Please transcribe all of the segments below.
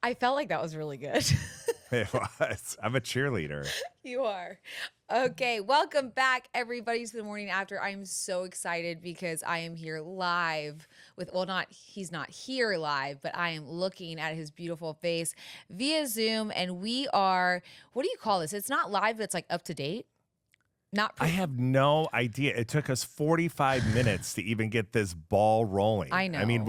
I felt like that was really good. It was. I'm a cheerleader. You are. Okay, welcome back, everybody, to the morning after. I'm so excited because I am here live with, well, he's not here live, but I am looking at his beautiful face via Zoom. And we are, what do you call this? It's not live, but it's like up to date. I have no idea. It took us 45 minutes to even get this ball rolling. I know. I mean,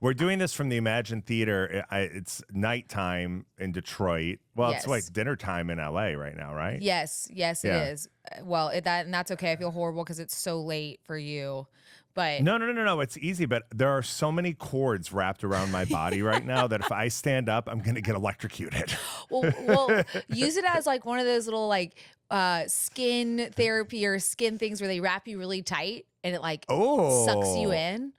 we're doing this from the Imagine Theater. It's nighttime in Detroit. Well, Yes. it's like dinner time in LA right now, right? Yes, it Yeah. is. Well, and that's okay. I feel horrible because it's so late for you. But No. It's easy, but there are so many cords wrapped around my body right now that if I stand up, I'm going to get electrocuted. well, use it as like one of those little like skin therapy or skin things where they wrap you really tight and it like sucks you in.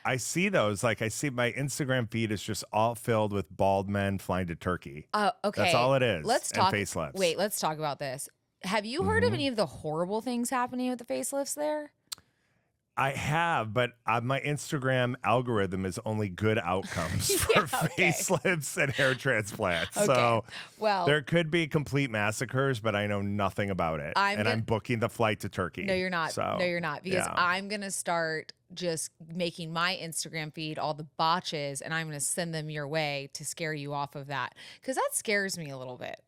I see those. Like I see my Instagram feed is just all filled with bald men flying to Turkey. Okay. That's all it is. Let's talk. And facelifts. Wait, let's talk about this. Have you heard of any of the horrible things happening with the facelifts there? I have, but my Instagram algorithm is only good outcomes for facelifts and hair transplants. Okay. So Well, there could be complete massacres, but I know nothing about it. I'm booking the flight to Turkey. No, you're not. So, No, you're not. Because I'm going to start just making my Instagram feed all the botches and I'm going to send them your way to scare you off of that. Because that scares me a little bit.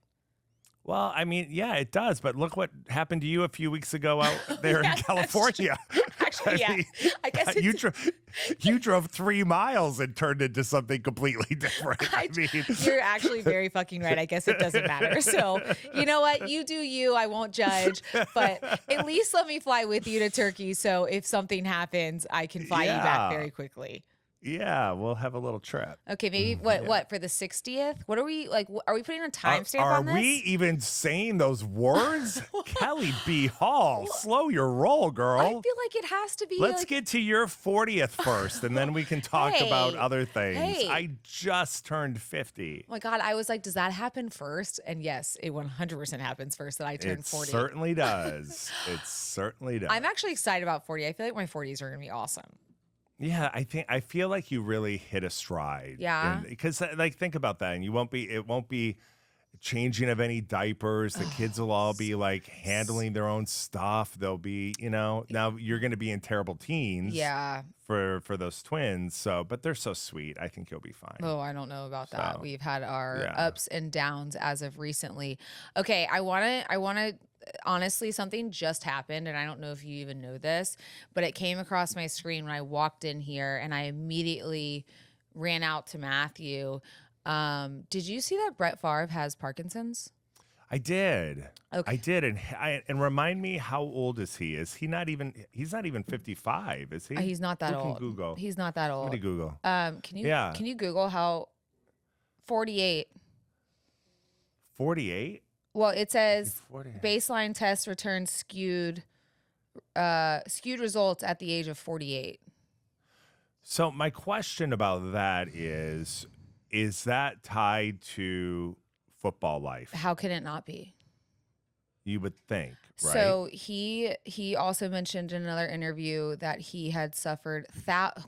Well, I mean, yeah, it does. But look what happened to you a few weeks ago out there in California. Actually, yeah. I guess you drove 3 miles and turned into something completely different. I mean, you're actually very fucking right. I guess it doesn't matter. So you know what? You do you. I won't judge. But at least let me fly with you to Turkey. So if something happens, I can fly you back very quickly. Yeah, we'll have a little trip. Okay, maybe what for the 60th? What are we like? Are we putting a timestamp on this? Are we even saying those words? Kelly B. Hall, slow your roll, girl. I feel like it has to be. Let's get to your 40th first, and then we can talk about other things. Hey. I just turned 50. Oh my God, I was like, does that happen first? And yes, it 100% happens first that I turn 40. It certainly does. It certainly does. I'm actually excited about 40. I feel like my 40s are going to be awesome. Yeah, I feel like you really hit a stride. Yeah. Because like think about that, and it won't be changing of any diapers. The kids will all be like handling their own stuff. They'll be, now you're going to be in terrible teens. Yeah. For those twins. So, but they're so sweet. I think you'll be fine. Oh, I don't know about that. So, We've had our ups and downs as of recently. Okay, I want to honestly, something just happened, and I don't know if you even know this, but it came across my screen when I walked in here, and I immediately ran out to Matthew. Did you see that Brett Favre has Parkinson's? I did. Okay. I did, and remind me, how old is he? He's not even 55, is he? He's not that old. Google. He's not that old. Somebody Google. Can you Google how 48? 48? Well, it says baseline test returns skewed results at the age of 48. So my question about that is that tied to football life? How can it not be? You would think, right? So he also mentioned in another interview that he had suffered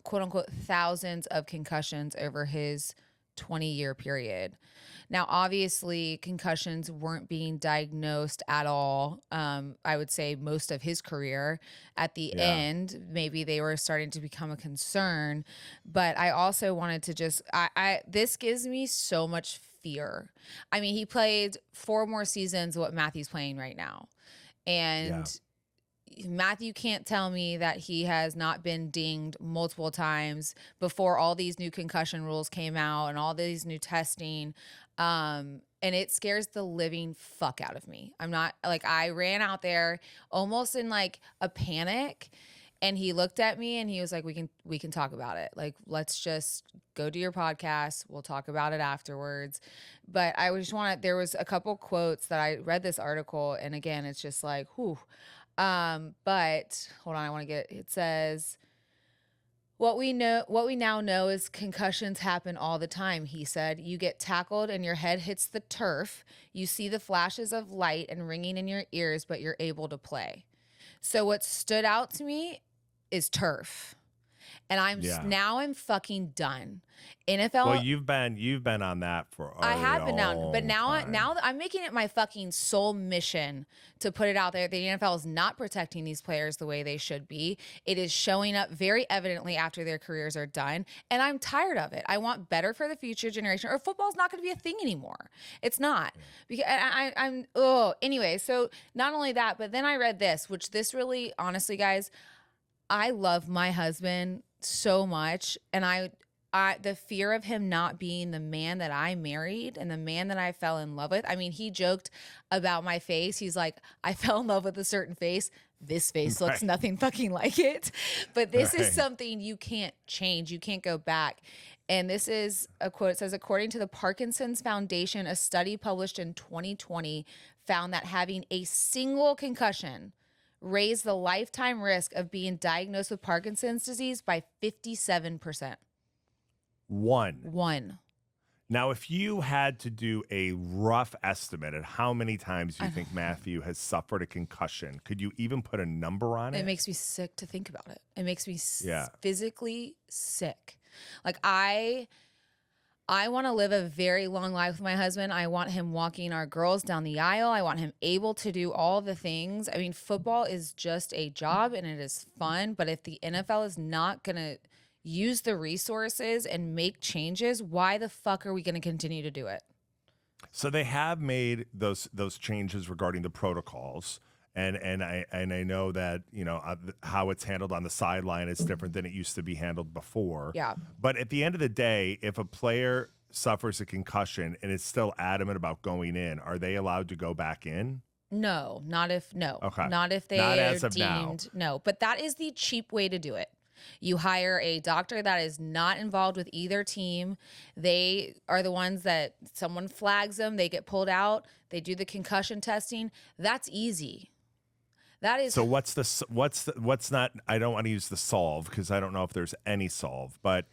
quote unquote thousands of concussions over his 20-year period. Now, obviously, concussions weren't being diagnosed at all. I would say most of his career. At the end, maybe they were starting to become a concern. But I also wanted to just, this gives me so much fear. I mean, he played 4 more seasons of what Matthew's playing right now. And Matthew can't tell me that he has not been dinged multiple times before all these new concussion rules came out and all these new testing. And it scares the living fuck out of me. I'm not like, I ran out there almost in like a panic, and he looked at me and he was like, we can talk about it. Like, let's just go do your podcast. We'll talk about it afterwards. But I just there was a couple quotes that I read this article, and again, it's just like, whew. But hold on, it says, what we now know is concussions happen all the time, he said. You get tackled and your head hits the turf. You see the flashes of light and ringing in your ears, but you're able to play. So what stood out to me is turf. And Yeah. now I'm fucking done. Well, NFL. you've been on that for I have been down, but long now time. now I'm making it my fucking sole mission to put it out there. The NFL is not protecting these players the way they should be. It is showing up very evidently after their careers are done, and I'm tired of it. I want better for the future generation, or football's not going to be a thing anymore. It's not. Because I'm anyway. So not only that, but then I read this, which this really, honestly, guys, I love my husband so much, and the fear of him not being the man that I married and the man that I fell in love with. I mean, he joked about my face. He's like, I fell in love with a certain face. This face looks nothing fucking like it. But this is something you can't change. You can't go back. And this is a quote. It says, according to the Parkinson's Foundation, a study published in 2020 found that having a single concussion raised the lifetime risk of being diagnosed with Parkinson's disease by 57%. One. Now, if you had to do a rough estimate at how many times you think Matthew has suffered a concussion, could you even put a number on it? It makes me sick to think about it. It makes me physically sick. Like I want to live a very long life with my husband. I want him walking our girls down the aisle. I want him able to do all the things. I mean, football is just a job and it is fun. But if the NFL is not going to use the resources and make changes, why the fuck are we going to continue to do it? So they have made those changes regarding the protocols. And I know that, how it's handled on the sideline is different than it used to be handled before. Yeah. But at the end of the day, if a player suffers a concussion and is still adamant about going in, are they allowed to go back in? No, not if they Not as of deemed now. no. But that is the cheap way to do it. You hire a doctor that is not involved with either team. They are the ones that someone flags them, they get pulled out, they do the concussion testing. That's easy. That is. So what's not, I don't want to use the solve because I don't know if there's any solve, but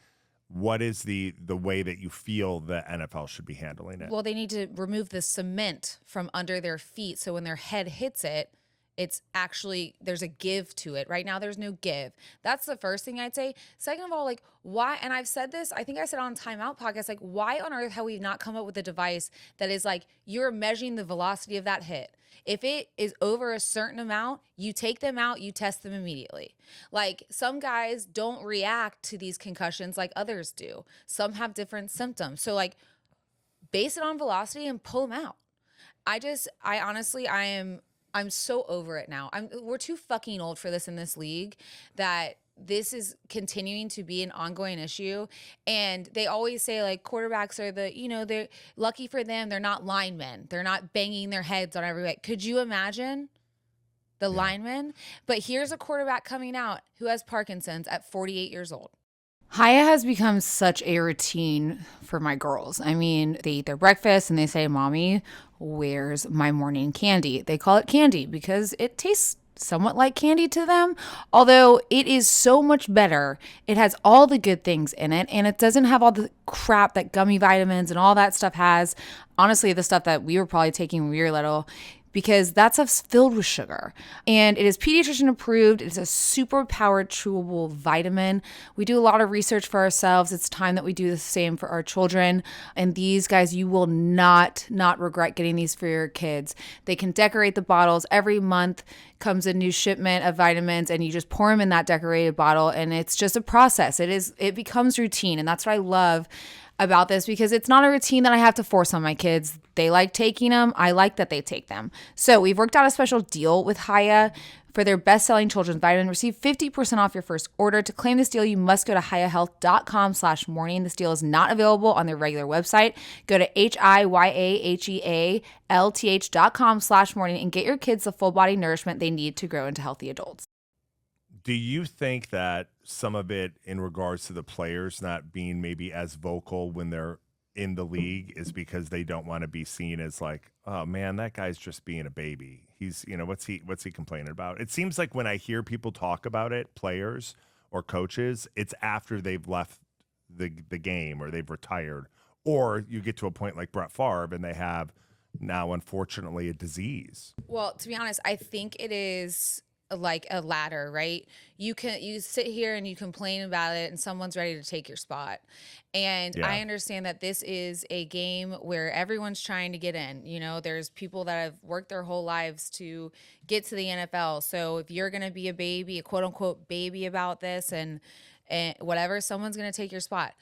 what is the way that you feel the NFL should be handling it? Well, they need to remove the cement from under their feet so when their head hits it, it's actually, there's a give to it. Right now, there's no give. That's the first thing I'd say. Second of all, like, why, and I've said this, I think I said on Time Out podcast, like, why on earth have we not come up with a device that is like, you're measuring the velocity of that hit? If it is over a certain amount, you take them out, you test them immediately. Like, some guys don't react to these concussions like others do. Some have different symptoms. So, like, base it on velocity and pull them out. I'm so over it now. We're too fucking old for this in this league that this is continuing to be an ongoing issue. And they always say like quarterbacks are they're lucky for them. They're not linemen. They're not banging their heads on every way. Could you imagine the linemen? But here's a quarterback coming out who has Parkinson's at 48 years old. Hiya has become such a routine for my girls. I mean, they eat their breakfast and they say, Mommy, where's my morning candy? They call it candy because it tastes somewhat like candy to them, although it is so much better. It has all the good things in it, and it doesn't have all the crap that gummy vitamins and all that stuff has. Honestly, the stuff that we were probably taking when we were little, because that stuff's filled with sugar. And it is pediatrician approved. It's a super powered chewable vitamin. We do a lot of research for ourselves. It's time that we do the same for our children. And these guys, you will not regret getting these for your kids. They can decorate the bottles. Every month comes a new shipment of vitamins and you just pour them in that decorated bottle. And it's just a process. It becomes routine. And that's what I love about this, because it's not a routine that I have to force on my kids. They like taking them. I like that they take them. So we've worked out a special deal with Hiya for their best-selling children's vitamin. Receive 50% off your first order. To claim this deal, you must go to hiyahealth.com/morning. This deal is not available on their regular website. Go to hiyahealth.com/morning and get your kids the full body nourishment they need to grow into healthy adults. Do you think that some of it in regards to the players not being maybe as vocal when they're in the league is because they don't want to be seen as like, oh man, that guy's just being a baby. He's, what's he complaining about? It seems like when I hear people talk about it, players or coaches, it's after they've left the game or they've retired, or you get to a point like Brett Favre and they have now, unfortunately, a disease. Well, to be honest, I think it is like a ladder, right? You sit here and you complain about it and someone's ready to take your spot. And Yeah. I understand that this is a game where everyone's trying to get in. You know, there's people that have worked their whole lives to get to the NFL. So if you're going to be a baby, a quote unquote baby about this and whatever, someone's going to take your spot,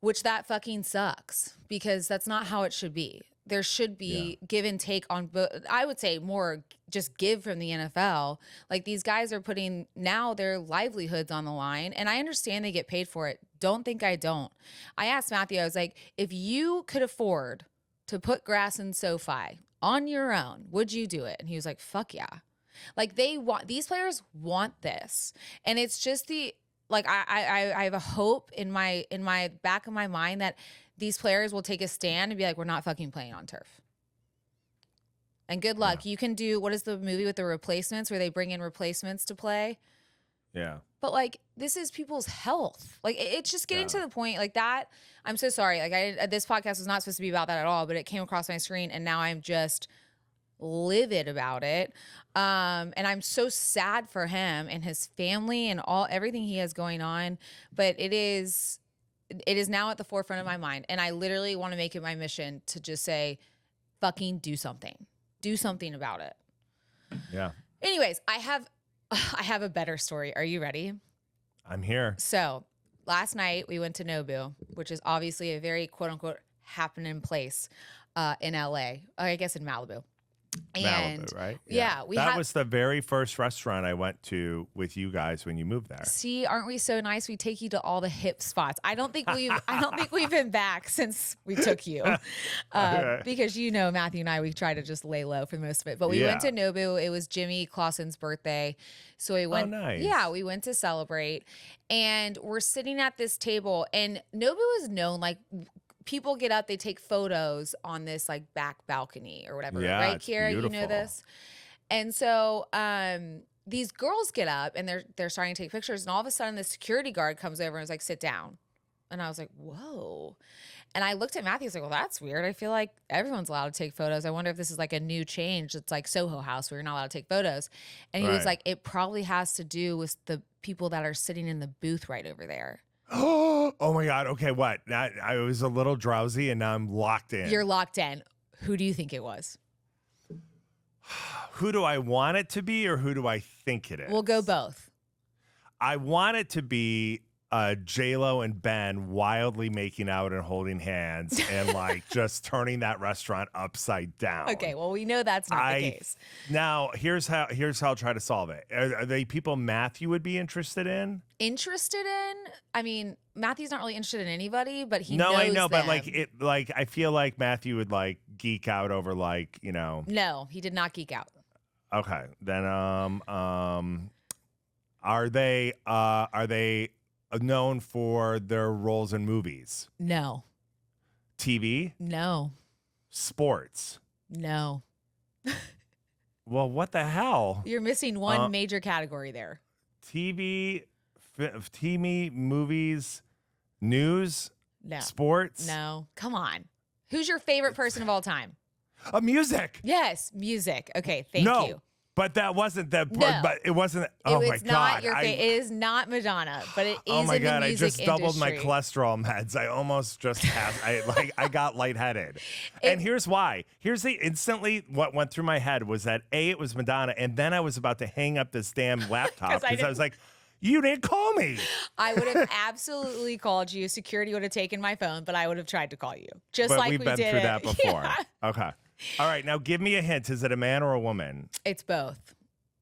which that fucking sucks because that's not how it should be. There should be give and take on both. I would say more just give from the NFL. Like these guys are putting now their livelihoods on the line, and I understand they get paid for it. Don't think I don't. I asked Matthew, I was like, if you could afford to put grass in SoFi on your own, would you do it? And he was like, fuck yeah. Like these players want this. And it's just I have a hope in my back of my mind that these players will take a stand and be like, we're not fucking playing on turf. And good luck. Yeah. You can do, what is the movie with the replacements where they bring in replacements to play? Yeah. But like, this is people's health. Like it's just getting to the point like that. I'm so sorry. Like this podcast was not supposed to be about that at all, but it came across my screen and now I'm just livid about it. And I'm so sad for him and his family and everything he has going on. But it is now at the forefront of my mind. And I literally want to make it my mission to just say, fucking do something. Do something about it. Yeah. Anyways, I have a better story. Are you ready? I'm here. So last night we went to Noou, which is obviously a very quote unquote happening place in LA. I guess in Malibu. And Malibu, right? Yeah. That was the very first restaurant I went to with you guys when you moved there. See, aren't we so nice? We take you to all the hip spots. I don't think we've been back since we took you. Because Matthew and I, we try to just lay low for most of it. But we went to Noou. It was Jimmy Clausen's birthday. So we went. Oh, nice. Yeah, we went to celebrate. And we're sitting at this table. And Noou is known like people get up, they take photos on this like back balcony or whatever, right, Kiera? Beautiful. You know this? And so these girls get up and they're starting to take pictures, and all of a sudden the security guard comes over and is like, sit down. And I was like, whoa. And I looked at Matthew, I was like, well, that's weird. I feel like everyone's allowed to take photos. I wonder if this is like a new change. It's like Soho House where you're not allowed to take photos. And he was like, it probably has to do with the people that are sitting in the booth right over there. Oh my God. Okay, what? I was a little drowsy and now I'm locked in. You're locked in. Who do you think it was? Who do I want it to be or who do I think it is? We'll go both. I want it to be J-Lo and Ben wildly making out and holding hands and like just turning that restaurant upside down. Okay, well, we know that's not the case. Now, here's how I'll try to solve it. Are they people Matthew would be interested in? Interested in? I mean, Matthew's not really interested in anybody, but he knows I know, them. but I feel like Matthew would like geek out over like, No, he did not geek out. Okay. Then are they known for their roles in movies? No. TV? No. Sports? No. Well, what the hell? You're missing one major category there. TV, movies, news? No. Sports? No. Come on. Who's your favorite person of all time? Music. Yes, music. Okay, thank you. But that wasn't the part. No. But it wasn't. Oh my God! It is not Madonna, but it is. Oh my God! I just doubled my cholesterol meds. I almost just had. I got lightheaded. And here's why. Here's instantly what went through my head was that it was Madonna, and then I was about to hang up this damn laptop because I was like, you didn't call me. I would have absolutely called you. Security would have taken my phone, but I would have tried to call you. Just like we did. We've been through that before. Yeah. Okay. All right, now give me a hint. Is it a man or a woman? It's both.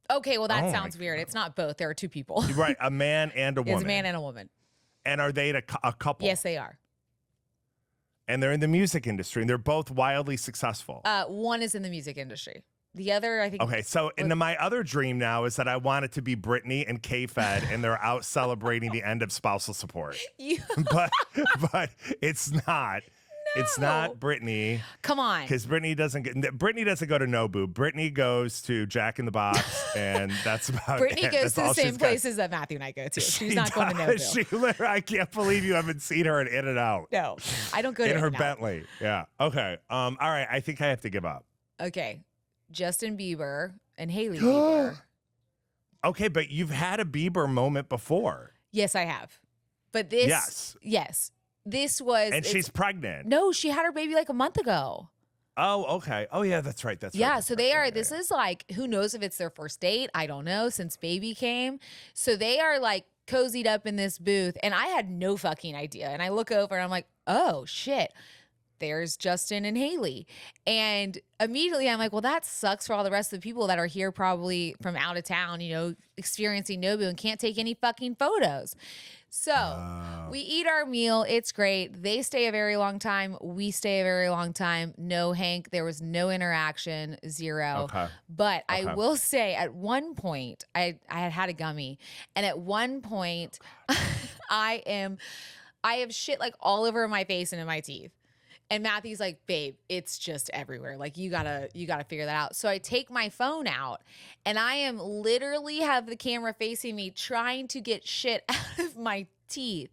Okay, well, that sounds weird. It's not both. There are two people. Right, a man and a woman. It's a man and a woman. And are they a couple? Yes, they are. And they're in the music industry, and they're both wildly successful. One is in the music industry. The other, I think. Okay, so my other dream now is that I want it to be Britney and K-Fed, and they're out celebrating the end of spousal support. But it's not. No. It's not Britney. Come on. Because Britney doesn't go to Nobu. Britney goes to Jack in the Box, and that's about Britney it. goes to the same places that Matthew and I go to. She's not going to Nobu. I can't believe you haven't seen her in In-N-Out. No, I don't go to In her In-N-Out. Bentley. Yeah. Okay. All right. I think I have to give up. Okay. Justin Bieber and Hailey Bieber. Okay, but you've had a Bieber moment before. Yes, I have. But this, yes, this was. And she's pregnant. No, she had her baby like a month ago. Oh, okay. Oh, yeah, that's right. That's yeah, right. so they are, this is like, who knows if it's their first date? I don't know, since baby came. So they are like cozied up in this booth, and I had no fucking idea. And I look over and I'm like, oh shit, there's Justin and Haley. And immediately I'm like, well, that sucks for all the rest of the people that are here probably from out of town, you know, experiencing Nobu and can't take any fucking photos. So we eat our meal. It's great. They stay a very long time. We stay a very long time. No Hank. There was no interaction, zero. Okay. But I will say at one point, I had a gummy. And at one point, I have shit like all over my face and in my teeth. And Matthew's like, babe, it's just everywhere. Like, you gotta figure that out. So I take my phone out and I am literally have the camera facing me trying to get shit out of my teeth.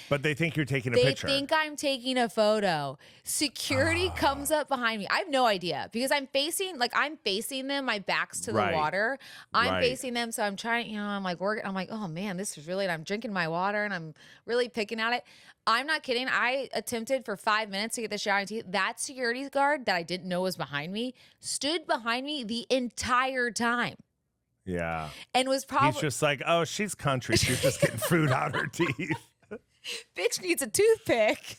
But they think you're taking a picture. They think I'm taking a photo. Security comes up behind me. I have no idea because I'm facing them. My back's to the water. I'm facing them. So I'm trying, you know, I'm like, oh man, this is really, and I'm drinking my water and I'm really picking at it. I'm not kidding. I attempted for 5 minutes to get the shit out of my teeth. That security guard that I didn't know was behind me stood behind me the entire time. Yeah. And was probably. He's just like, oh, she's country. She's just getting food out her teeth. Bitch needs a toothpick.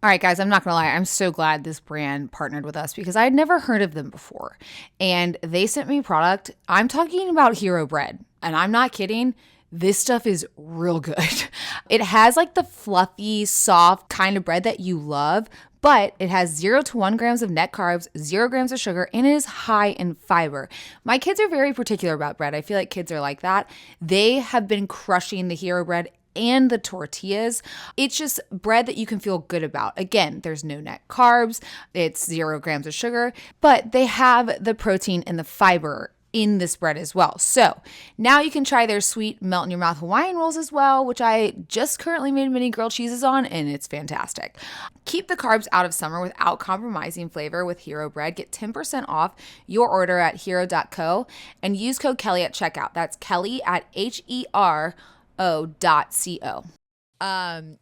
All right, guys, I'm not going to lie. I'm so glad this brand partnered with us because I had never heard of them before. And they sent me product. I'm talking about Herobread. And I'm not kidding. This stuff is real good. It has like the fluffy, soft kind of bread that you love, but it has 0 to 1 grams of net carbs, 0 grams of sugar, and it is high in fiber. My kids are very particular about bread. I feel like kids are like that. They have been crushing the Hero bread and the tortillas. It's just bread that you can feel good about. Again, there's no net carbs. It's 0 grams of sugar, but they have the protein and the fiber in this bread as well. So now you can try their sweet melt in your mouth Hawaiian rolls as well, which I just currently made mini grilled cheeses on, and it's fantastic. Keep the carbs out of summer without compromising flavor with Hero Bread. Get 10% off your order at hero.co and use code Kelly at checkout. That's Kelly at HERO.co.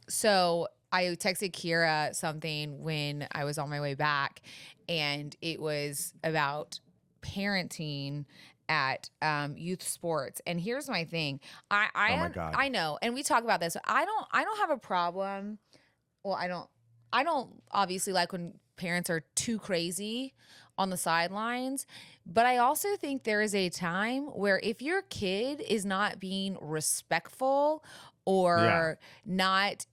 So I texted Kira something when I was on my way back, and it was about parenting at youth sports. And here's my thing. I know, and we talk about this. I don't have a problem. Well, I don't obviously like when parents are too crazy on the sidelines, but I also think there is a time where if your kid is not being respectful or not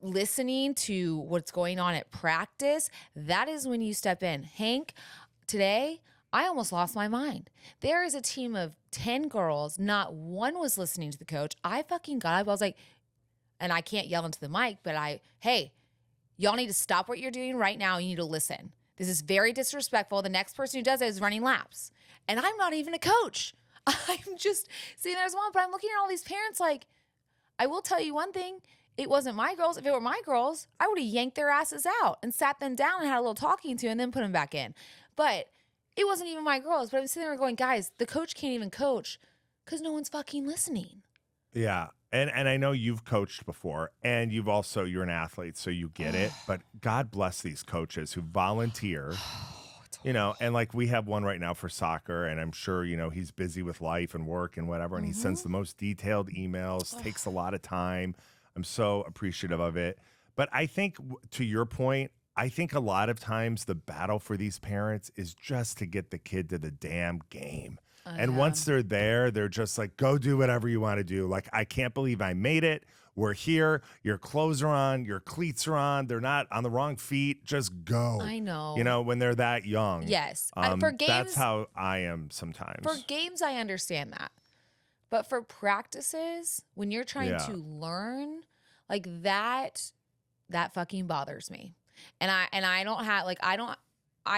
listening to what's going on at practice, that is when you step in. Hank, today I almost lost my mind. There is a team of 10 girls. Not one was listening to the coach. I fucking got up. I was like, and I can't yell into the mic, but hey, y'all need to stop what you're doing right now. You need to listen. This is very disrespectful. The next person who does it is running laps. And I'm not even a coach. I'm just sitting there as one, but I'm looking at all these parents like, I will tell you one thing. It wasn't my girls. If it were my girls, I would have yanked their asses out and sat them down and had a little talking to and then put them back in. But it wasn't even my girls, but I'm sitting there going, guys, the coach can't even coach because no one's fucking listening. Yeah. And I know you've coached before, and you're an athlete, so you get it. But God bless these coaches who volunteer, you know, and like we have one right now for soccer, and I'm sure, you know, he's busy with life and work and whatever, and he sends the most detailed emails, takes a lot of time. I'm so appreciative of it. But I think, to your point, I think a lot of times the battle for these parents is just to get the kid to the damn game. And once they're there, they're just like, go do whatever you want to do. Like, I can't believe I made it. We're here. Your clothes are on. Your cleats are on. They're not on the wrong feet. Just go. I know. You know, when they're that young. Yes. For games, that's how I am sometimes. For games, I understand that. But for practices, when you're trying to learn, like that fucking bothers me. And I don't have, like, I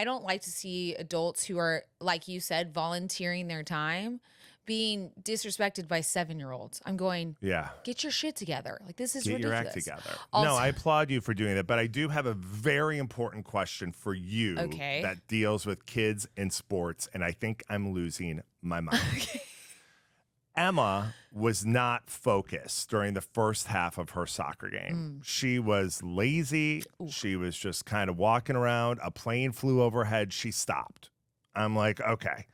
don't like to see adults who are, like you said, volunteering their time being disrespected by 7-year-olds. I'm going, get your shit together. Like, this is ridiculous. Get your act together. Also, no, I applaud you for doing that, but I do have a very important question for you that deals with kids and sports, and I think I'm losing my mind. Emma was not focused during the first half of her soccer game. She was lazy. She was just kind of walking around. A plane flew overhead. She stopped. I'm like, okay.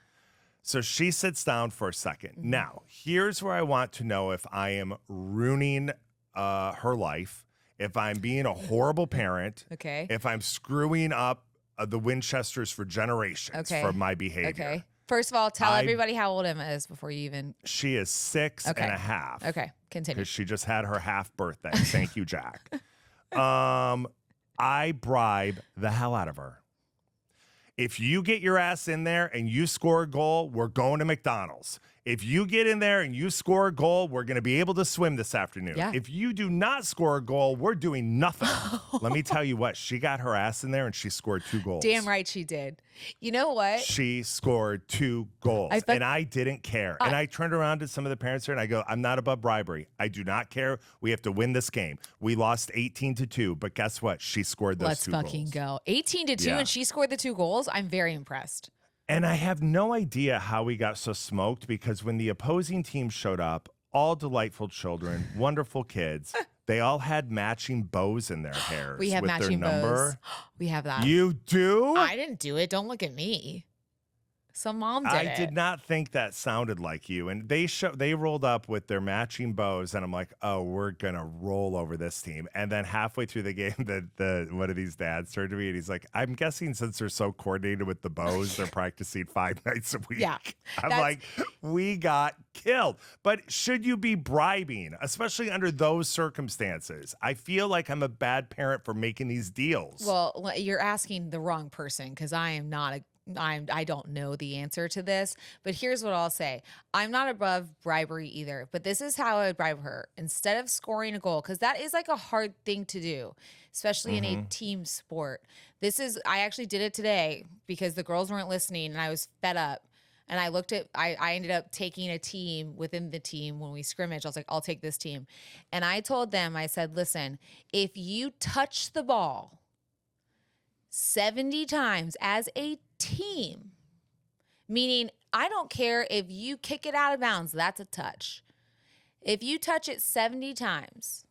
So she sits down for a 2nd. Now, here's where I want to know if I am ruining her life, if I'm being a horrible parent, Okay. if I'm screwing up the Winchesters for generations for my behavior. Okay. First of all, tell everybody how old Emma is before you even. She is 6.5. Okay, continue. Because she just had her half birthday. Thank you, Jack. I bribe the hell out of her. If you get your ass in there and you score a goal, we're going to McDonald's. If you get in there and you score a goal, we're going to be able to swim this afternoon. Yeah. If you do not score a goal, we're doing nothing. Let me tell you what, she got her ass in there and she scored 2 goals. Damn right she did. You know what? She scored 2 goals and I didn't care. And I turned around to some of the parents there and I go, I'm not above bribery. I do not care. We have to win this game. We lost 18-2, but guess what? She scored those 2 goals. Let's fucking go. 18-2 and she scored the 2 goals. I'm very impressed. And I have no idea how we got so smoked because when the opposing team showed up, all delightful children, wonderful kids, they all had matching bows in their hair. We have with matching their number. bows. We have that. You do? I didn't do it. Don't look at me. Some mom did it. I did not think that sounded like you. And they rolled up with their matching bows, and I'm like, oh, we're gonna roll over this team. And then halfway through the game, the one of these dads turned to me and he's like, I'm guessing since they're so coordinated with the bows, they're practicing 5 nights a week. Yeah, I'm like, we got killed. But should you be bribing, especially under those circumstances? I feel like I'm a bad parent for making these deals. Well, you're asking the wrong person because I am not a. I don't know the answer to this, but here's what I'll say. I'm not above bribery either, but this is how I would bribe her. Instead of scoring a goal, because that is like a hard thing to do, especially in a team sport. I actually did it today because the girls weren't listening and I was fed up. And I ended up taking a team within the team when we scrimmaged. I was like, I'll take this team. And I told them, I said, listen, if you touch the ball 70 times as a team, meaning I don't care if you kick it out of bounds, that's a touch. If you touch it 70 times,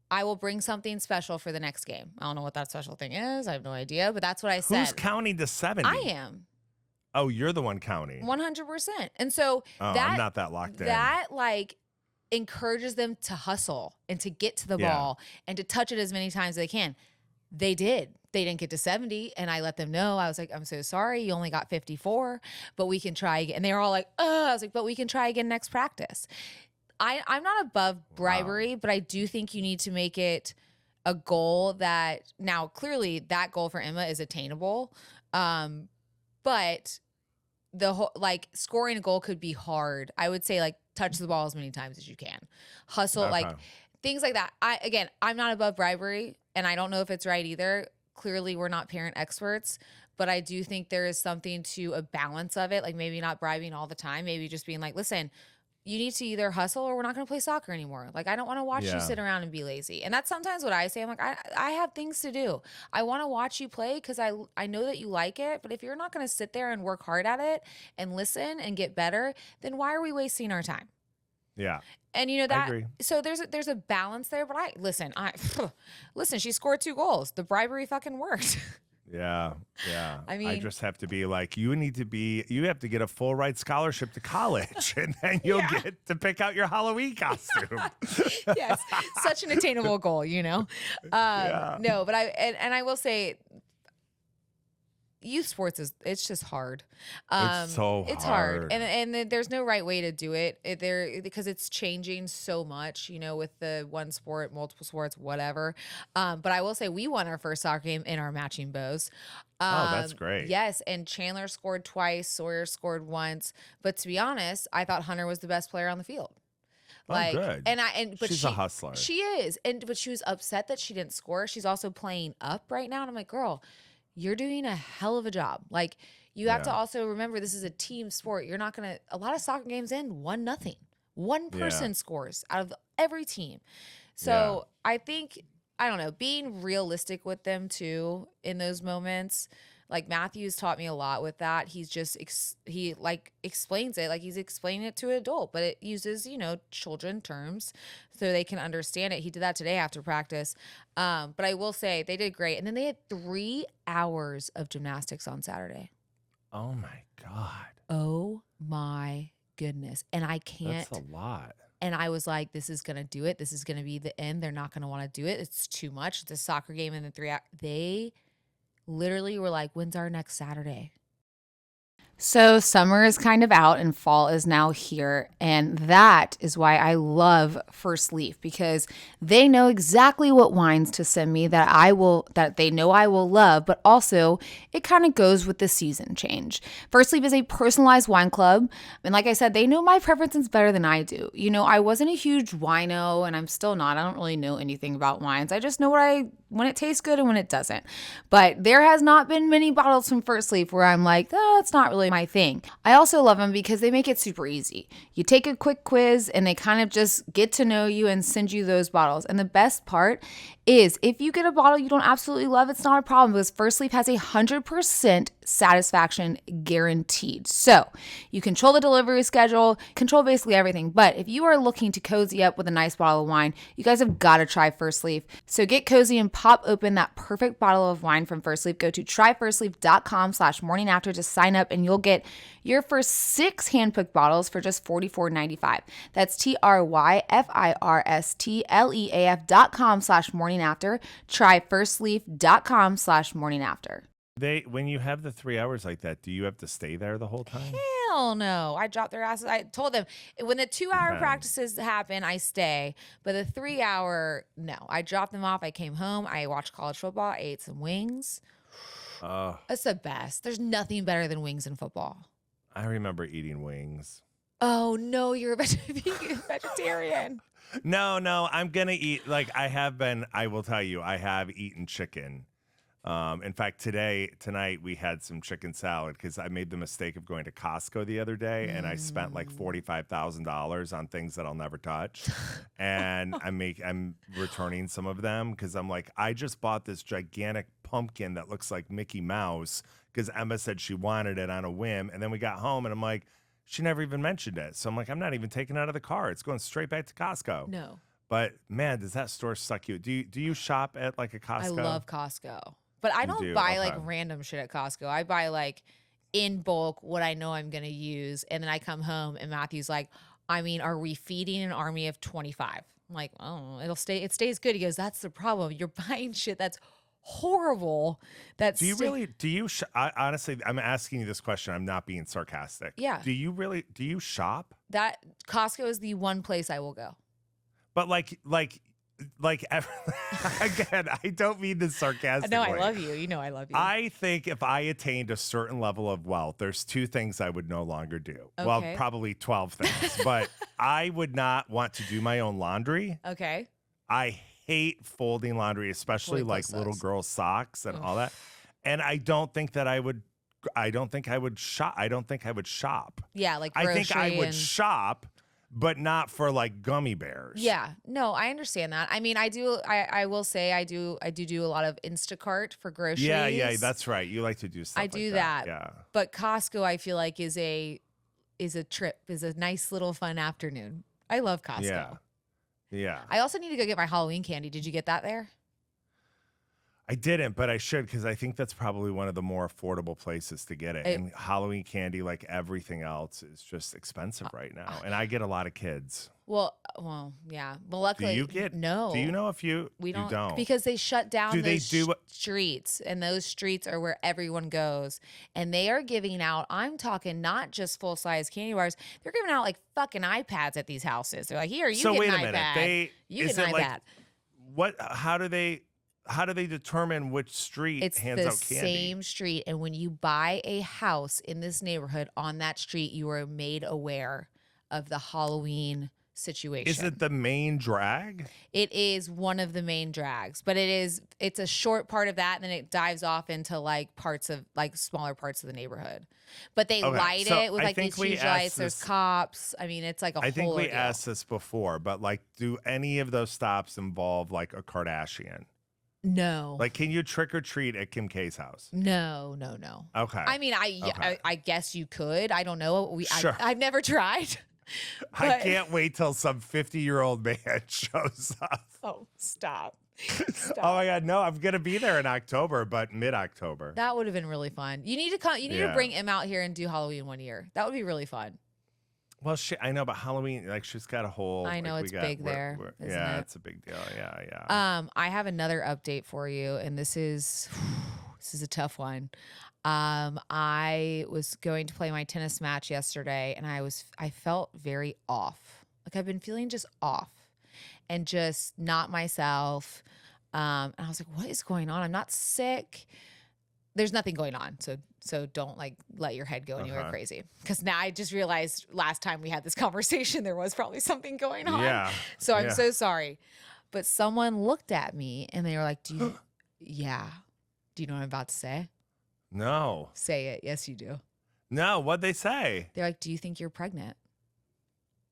I will bring something special for the next game. I don't know what that special thing is. I have no idea, but that's what I said. Who's counting to 70? I am. Oh, you're the one counting. 100%. And so I'm not that locked in. That encourages them to hustle and to get to the ball and to touch it as many times as they can. They did. They didn't get to 70, and I let them know. I was like, I'm so sorry. You only got 54, but we can try again. And they were all like, I was like, but we can try again next practice. I'm not above bribery, but I do think you need to make it a goal that now clearly that goal for Emma is attainable. But the whole, scoring a goal could be hard. I would say touch the ball as many times as you can. Hustle, things like that. I'm not above bribery, and I don't know if it's right either. Clearly, we're not parent experts, but I do think there is something to a balance of it. Like maybe not bribing all the time, maybe just being like, listen, you need to either hustle or we're not going to play soccer anymore. Like, I don't want to watch you sit around and be lazy. And that's sometimes what I say. I'm like, I have things to do. I want to watch you play because I know that you like it. But if you're not going to sit there and work hard at it and listen and get better, then why are we wasting our time? Yeah. And you know that, so there's a balance there, but listen, she scored 2 goals. The bribery fucking worked. Yeah. Yeah. I mean, I just have to be like, you have to get a full ride scholarship to college and then you'll get to pick out your Halloween costume. Yes. Such an attainable goal, you know? No, but I will say, youth sports it's just hard. It's so hard. It's hard, and there's no right way to do it because it's changing so much. You know, with the one sport, multiple sports, whatever. But I will say we won our first soccer game in our matching bows. That's great. Yes, and Chandler scored twice, Sawyer scored once. But to be honest, I thought Hunter was the best player on the field. Good. But she's a hustler. She is, but she was upset that she didn't score. She's also playing up right now, and I'm like, girl, you're doing a hell of a job. Like, you have to also remember this is a team sport. You're not going to, a lot of soccer games end 1-0. One person scores out of every team. So I think, I don't know, being realistic with them too in those moments. Like Matthews taught me a lot with that. He's just he like explains it like he's explaining it to an adult, but it uses, children terms so they can understand it. He did that today after practice. But I will say they did great. And then they had 3 hours of gymnastics on Saturday. Oh my God. Oh my goodness. And I can't. That's a lot. And I was like, this is going to do it. This is going to be the end. They're not going to want to do it. It's too much. It's a soccer game in the 3 hours. They literally were like, when's our next Saturday? So summer is kind of out and fall is now here. And that is why I love Firstleaf, because they know exactly what wines to send me that they know I will love, but also it kind of goes with the season change. Firstleaf is a personalized wine club. And like I said, they know my preferences better than I do. I wasn't a huge wino, and I'm still not. I don't really know anything about wines. I just know when it tastes good and when it doesn't. But there has not been many bottles from Firstleaf where I'm like, that's not really my thing. I also love them because they make it super easy. You take a quick quiz and they kind of just get to know you and send you those bottles. And the best part is if you get a bottle you don't absolutely love, it's not a problem because Firstleaf has 100% satisfaction guaranteed. So you control the delivery schedule, control basically everything. But if you are looking to cozy up with a nice bottle of wine, you guys have got to try Firstleaf. So get cozy and pop open that perfect bottle of wine from Firstleaf. Go to tryfirstleaf.com/morningafter to sign up and you'll get your first 6 hand-picked bottles for just $44.95. That's tryfirstleaf.com/morningafter. Tryfirstleaf.com/morningafter. When you have the 3 hours like that, do you have to stay there the whole time? Hell no. I dropped their asses. I told them when the 2-hour practices happen, I stay. But the 3-hour, no. I dropped them off. I came home. I watched college football. I ate some wings. That's the best. There's nothing better than wings in football. I remember eating wings. Oh, no. You're a vegetarian. No. I'm going to eat. I will tell you, I have eaten chicken. In fact, tonight we had some chicken salad because I made the mistake of going to Costco the other day and I spent like $45,000 on things that I'll never touch. And I'm returning some of them because I'm like, I just bought this gigantic pumpkin that looks like Mickey Mouse because Emma said she wanted it on a whim. And then we got home and I'm like, she never even mentioned it. So I'm like, I'm not even taking it out of the car. It's going straight back to Costco. No. But man, does that store suck you? Do you shop at like a Costco? I love Costco. But I don't buy like random shit at Costco. I buy like in bulk what I know I'm going to use. And then I come home and Matthew's like, are we feeding an army of 25? I'm like, oh, it stays good. He goes, that's the problem. You're buying shit that's horrible. Honestly, I'm asking you this question. I'm not being sarcastic. Yeah. Do you shop? That Costco is the one place I will go. But again, I don't mean this sarcastically. No, I love you. You know I love you. I think if I attained a certain level of wealth, there's 2 things I would no longer do. Okay. Well, probably 12 things. But I would not want to do my own laundry. Okay. I hate folding laundry, especially like little girl socks and all that. And I don't think I would shop. Yeah, like grocery. I think I would shop. But not for like gummy bears. Yeah, no, I understand that. I do. I will say I do a lot of Instacart for groceries. Yeah, that's right. You like to do stuff. I do that. Yeah. But Costco, I feel like is a nice little fun afternoon. I love Costco. Yeah. I also need to go get my Halloween candy. Did you get that there? I didn't, but I should because I think that's probably one of the more affordable places to get it. And Halloween candy, like everything else, is just expensive right now. And I get a lot of kids. Well, yeah. Well, luckily, no. Do you know if you don't? Because they shut down streets, and those streets are where everyone goes. And they are giving out, I'm talking not just full-size candy bars, they're giving out like fucking iPads at these houses. They're like, here, you get an iPad. You get an iPad. How do they determine which street hands out candy? It's the same street. And when you buy a house in this neighborhood on that street, you are made aware of the Halloween situation. Is it the main drag? It is one of the main drags, but it's a short part of that. And then it dives off into like smaller parts of the neighborhood. But they light it with like these huge lights. There's cops. It's like a whole I think we ordeal. Asked this before, but like, do any of those stops involve like a Kardashian? No. Like, can you trick or treat at Kim K's house? No. Okay. I mean, Okay. I guess you could. I don't know. Sure. I've never tried. I But can't wait till some 50-year-old man shows up. oh, stop. Oh my God, no, I'm gonna be there in October, but mid-October. That would have been really fun. You need to come. You need to Yeah. bring Em out here and do Halloween one year. That would be really fun. Well, I know, but Halloween, like, she's got a whole. I know, like, it's big there, isn't yeah, it? it's a big deal. Yeah. I have another update for you, and this is a tough one. I was going to play my tennis match yesterday, and I felt very off. Like I've been feeling just off and just not myself. And I was like, what is going on? I'm not sick. There's nothing going on. So don't like let your head go anywhere crazy. Because now I just realized last time we had this conversation, there was probably something going on. Yeah. So I'm so sorry. But someone looked at me and they were like, yeah. Do you know what I'm about to say? No. Say it. Yes, you do. No, what'd they say? They're like, do you think you're pregnant?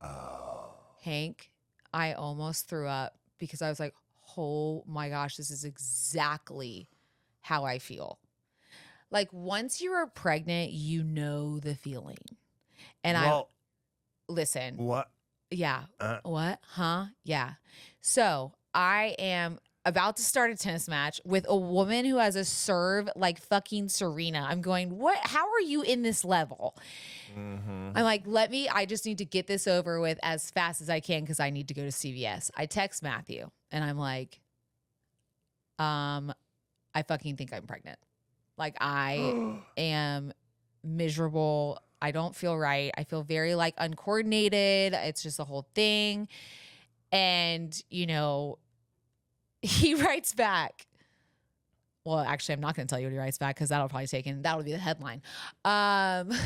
Oh. Hank, I almost threw up because I was like, oh my gosh, this is exactly how I feel. Like once you are pregnant, you know the feeling. And listen. What? Yeah. What? Huh? Yeah. So I am about to start a tennis match with a woman who has a serve like fucking Serena. I'm going, what? How are you in this level? I'm like, I just need to get this over with as fast as I can because I need to go to CVS. I text Matthew and I'm like, I fucking think I'm pregnant. Like I am miserable. I don't feel right. I feel very like uncoordinated. It's just the whole thing. And, you know, he writes back. Well, actually, I'm not going to tell you what he writes back because that'll be the headline.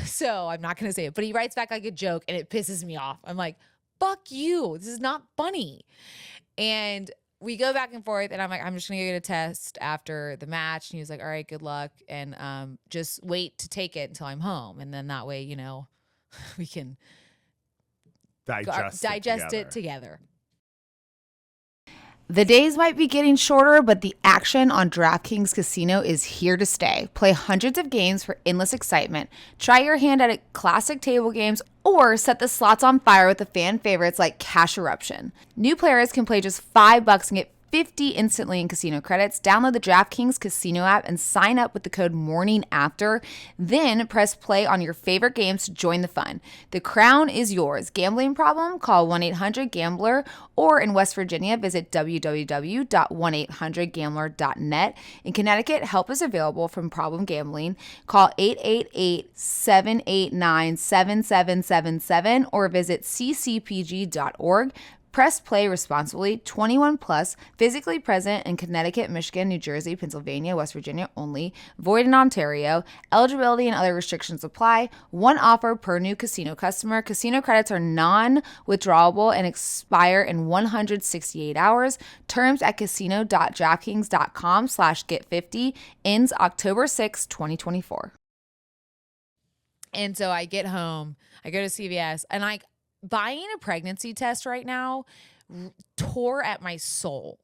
So I'm not going to say it. But he writes back like a joke and it pisses me off. I'm like, fuck you. This is not funny. And we go back and forth and I'm like, I'm just going to go get a test after the match. And he was like, all right, good luck. And just wait to take it until I'm home. And then that way, you know, we can digest it together. The days might be getting shorter, but the action on DraftKings Casino is here to stay. Play hundreds of games for endless excitement. Try your hand at classic table games or set the slots on fire with the fan favorites like Cash Eruption. New players can play just $5 and get 50 instantly in casino credits. Download the DraftKings Casino app and sign up with the code MORNINGAFTER. Then press play on your favorite games to join the fun. The crown is yours. Gambling problem? Call 1-800-GAMBLER or in West Virginia, visit www.1800gambler.net. In Connecticut, help is available from Problem Gambling. Call 888-789-7777 or visit ccpg.org. Press play responsibly. 21 plus, physically present in Connecticut, Michigan, New Jersey, Pennsylvania, West Virginia only. Void in Ontario. Eligibility and other restrictions apply. One offer per new casino customer. Casino credits are non-withdrawable and expire in 168 hours. Terms at casino.draftkings.com/get50. Ends October 6, 2024. And so I get home. I go to CVS and buying a pregnancy test right now tore at my soul.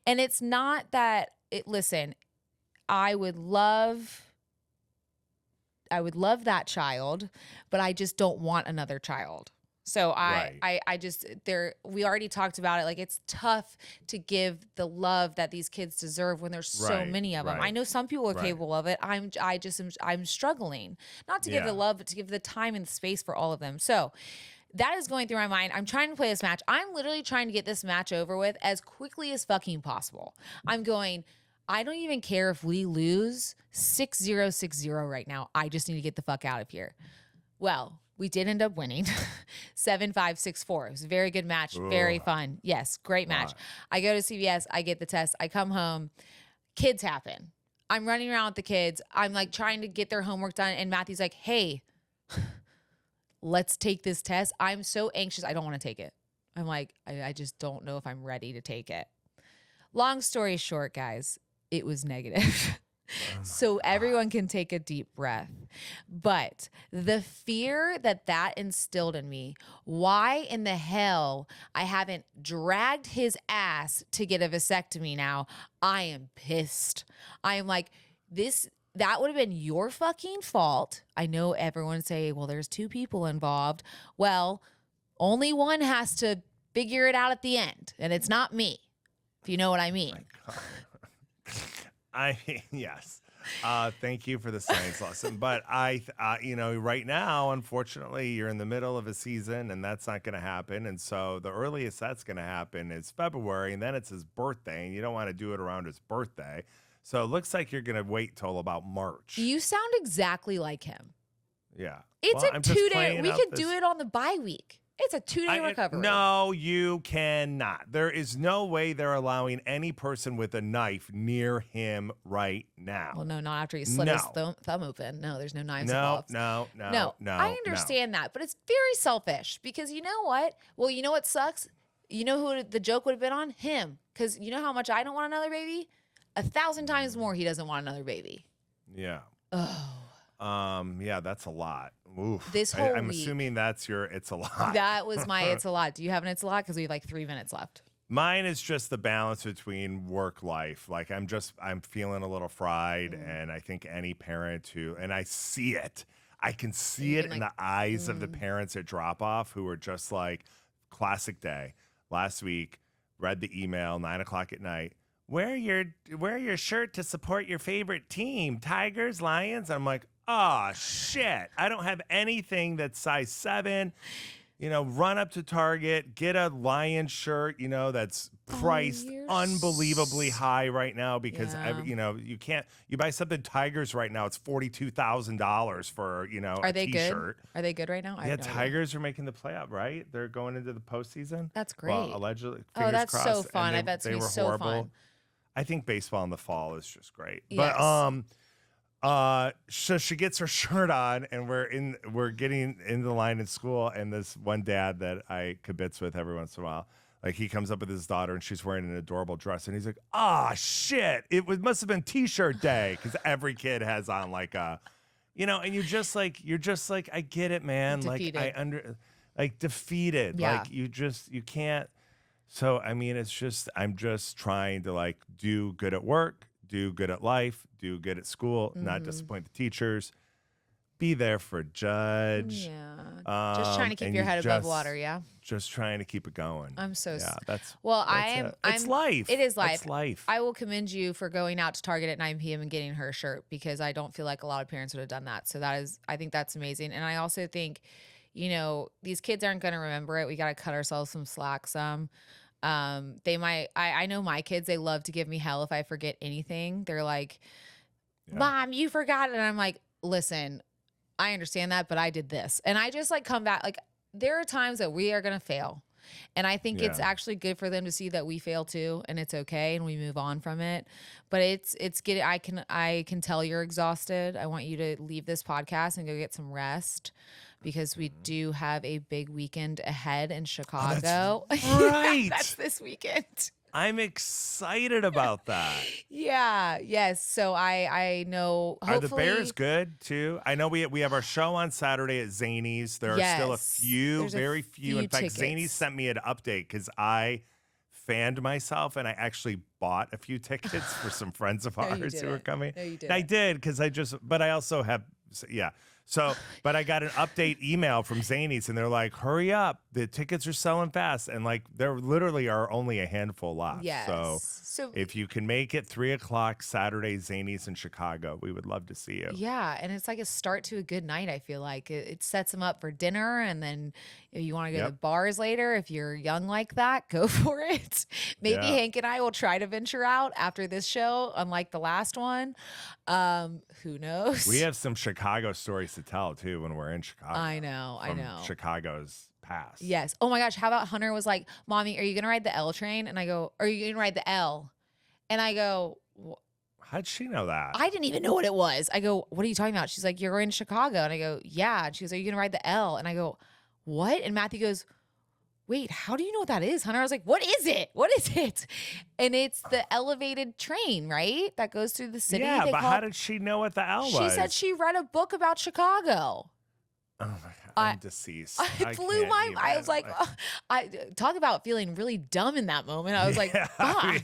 And it's not that listen, I would love that child, but I just don't want another child. So I just we already talked about it. Like it's tough to give the love that these kids deserve when there's so many of them. I know some people are capable of it. I'm struggling not to give the love, but to give the time and the space for all of them. So that is going through my mind. I'm trying to play this match. I'm literally trying to get this match over with as quickly as fucking possible. I'm going, I don't even care if we lose 6-0, 6-0 right now. I just need to get the fuck out of here. Well, we did end up winning 7-5, 6-4. It was a very good match. Very fun. Yes, great match. I go to CVS. I get the test. I come home. Kids happen. I'm running around with the kids. I'm like trying to get their homework done. And Matthew's like, hey, let's take this test. I'm so anxious. I don't want to take it. I'm like, I just don't know if I'm ready to take it. Long story short, guys, it was negative. So everyone can take a deep breath. But the fear that instilled in me, why in the hell I haven't dragged his ass to get a vasectomy now, I am pissed. I am like, that would have been your fucking fault. I know everyone say, well, there's two people involved. Well, only one has to figure it out at the end, and it's not me, if you know what I mean. Yes. Thank you for the science lesson. But right now, unfortunately, you're in the middle of a season and that's not going to happen. And so the earliest that's going to happen is February, and then it's his birthday, and you don't want to do it around his birthday. So it looks like you're going to wait till about March. You sound exactly like him. Yeah. It's a 2-day. We could do it on the bye week. It's a 2-day recovery. No, you cannot. There is no way they're allowing any person with a knife near him right now. Well, no, not after you slit his thumb open. No, there's no knives involved. No. I understand that, but it's very selfish because you know what? Well, you know what sucks? You know who the joke would have been on? Him. Because you know how much I don't want another baby? 1,000 times more he doesn't want another baby. Yeah. Oh. Yeah, that's a lot. Oof. This whole I'm week, assuming that's your it's a lot. That was my it's a lot. Do you have an it's a lot? Because we have like 3 minutes left. Mine is just the balance between work life. Like I'm feeling a little fried, and I think any parent and I see it. I can see it in the eyes of the parents at drop off who are just like, classic day. Last week, read the email, 9:00 at night. Wear your shirt to support your favorite team, Tigers, Lions. I'm like, oh shit! I don't have anything that's size 7. Run up to Target, get a Lion shirt. That's priced unbelievably high right now because you can't. You buy something Tigers right now, it's $42,000 for Are a they t-shirt. Good? Are they good right now? Yeah, Tigers are making the playoff, right? They're going into the postseason. That's great. Well, allegedly. Oh, that's crossed, so fun. I bet it's they were so horrible. fun. I think baseball in the fall is just great. Yes. But so she gets her shirt on, and we're getting in the line in school, and this one dad that I kibitz with every once in a while, like he comes up with his daughter, and she's wearing an adorable dress, and he's like, shit, must have been t-shirt day, because every kid has on like a, and you're just like, I get it, man. Defeated. Defeated. Yeah. Like you can't. So, I mean, I'm just trying to like do good at work, do good at life, do good at school, not disappoint the teachers, be there for Judge. Yeah. Just trying to keep your head above water. Yeah. Just trying to keep it going. I'm so that's it's life. It is life. It's life. I will commend you for going out to Target at 9 p.m. and getting her a shirt because I don't feel like a lot of parents would have done that. So I think that's amazing. And I also think, these kids aren't going to remember it. We got to cut ourselves some slack some. They might, I know my kids, they love to give me hell if I forget anything. They're like, Mom, you forgot. And I'm like, listen, I understand that, but I did this. And I just like come back. Like there are times that we are going to fail. And I think it's actually good for them to see that we fail too. And it's okay. And we move on from it. But it's getting, I can tell you're exhausted. I want you to leave this podcast and go get some rest. Because we do have a big weekend ahead in Chicago. That's right. That's this weekend. I'm excited about that. Yeah. Yes. So I know. Are the Bears good too? I know we have our show on Saturday at Zany's. There are still a few, very few. In fact, tickets. Zany's sent me an update because I fanned myself and I actually bought a few tickets for some friends of ours who were coming. No, you didn't. I did because but I also have, So, but I got an update email from Zany's and they're like, hurry up. The tickets are selling fast. And like, there literally are only a handful left. Yes. So if you can make it 3:00 Saturday, Zany's in Chicago, we would love to see you. Yeah. And it's like a start to a good night. I feel like it sets them up for dinner. And then if you want to go to bars later, if you're young like that, go for it. Maybe Hank and I will try to venture out after this show, unlike the last one. Who knows? We have some Chicago stories to tell too when we're in Chicago. I know. Chicago's past. Yes. Oh my gosh. How about Hunter was like, Mommy, are you going to ride the L train? And I go, are you going to ride the L? And I go, how'd she know that? I didn't even know what it was. I go, what are you talking about? She's like, you're going to Chicago. And I go, yeah. And she goes, are you going to ride the L? And I go, what? And Matthew goes, wait, how do you know what that is, Hunter? I was like, what is it? What is it? And it's the elevated train, right? That goes through the city. Yeah, but how did she know what the L was? She said she read a book about Chicago. Oh my God, I'm deceased. It blew my mind. I was like, I talk about feeling really dumb in that moment. I was like, fuck.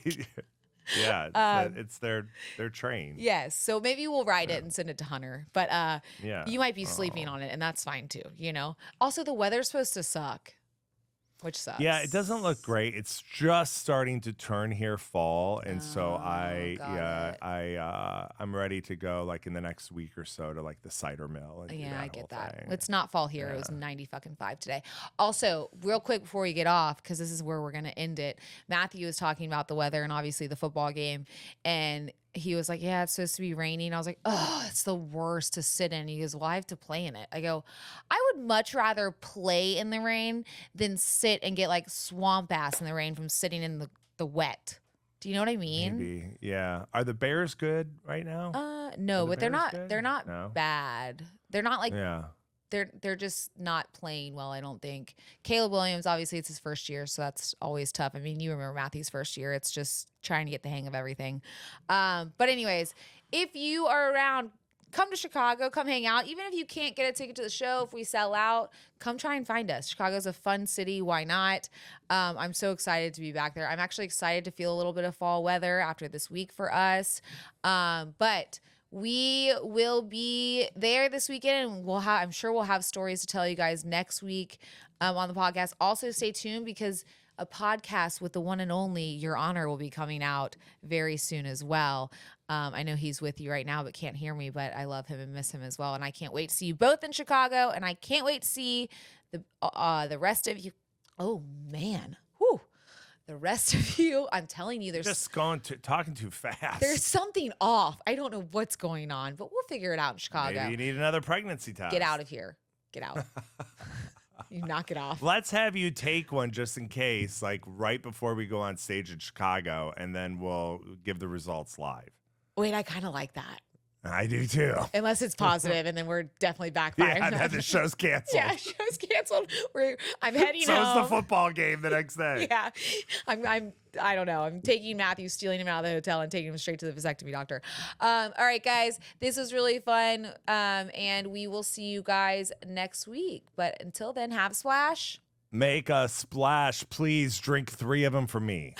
It's their train. Yes. So maybe we'll write it and send it to Hunter. But you might be sleeping Oh. on it, and that's fine too, you know? Also, the weather's supposed to suck, which sucks. Yeah, it doesn't look great. It's just starting to turn here fall, and so I'm ready to go like in the next week or so to like the cider mill. And Yeah, I get that. thing. It's not fall here. It was 90-5 today. Also, real quick before we get off, because this is where we're going to end it, Matthew was talking about the weather and obviously the football game. And he was like, yeah, it's supposed to be raining. I was like, oh, it's the worst to sit in. He goes, well, I have to play in it. I go, I would much rather play in the rain than sit and get like swamp ass in the rain from sitting in the wet. Do you know what I mean? Maybe. Yeah. Are the Bears good right now? No, Are the but they're Bears not. good? They're not No? bad. They're not like Yeah. they're just not playing well, I don't think. Caleb Williams, obviously, it's his first year, so that's always tough. I mean, you remember Matthew's first year. It's just trying to get the hang of everything. But anyways, if you are around, come to Chicago, come hang out. Even if you can't get a ticket to the show, if we sell out, come try and find us. Chicago's a fun city. Why not? I'm so excited to be back there. I'm actually excited to feel a little bit of fall weather after this week for us. But we will be there this weekend, and I'm sure we'll have stories to tell you guys next week on the podcast. Also, stay tuned because a podcast with the one and only Your Honor will be coming out very soon as well. I know he's with you right now, but can't hear me, but I love him and miss him as well. And I can't wait to see you both in Chicago, and I can't wait to see the rest of you. Oh, man. Whew. The rest of you, I'm telling you, there's Just talking too fast. there's something off. I don't know what's going on, but we'll figure it out in Chicago. Maybe you need another pregnancy test. Get out of here. Get out. You knock it off. Let's have you take one just in case, like right before we go on stage in Chicago, and then we'll give the results live. Wait, I kind of like that. I do too. Unless it's positive, and then we're definitely backfiring. Yeah, then the show's canceled. Yeah, show's canceled. I'm heading So home. is the football game the next day. Yeah, I don't know. I'm taking Matthew, stealing him out of the hotel, and taking him straight to the vasectomy doctor. All right, guys, this was really fun, and we will see you guys next week. But until then, have a splash. Make a splash, please. Drink 3 of them for me.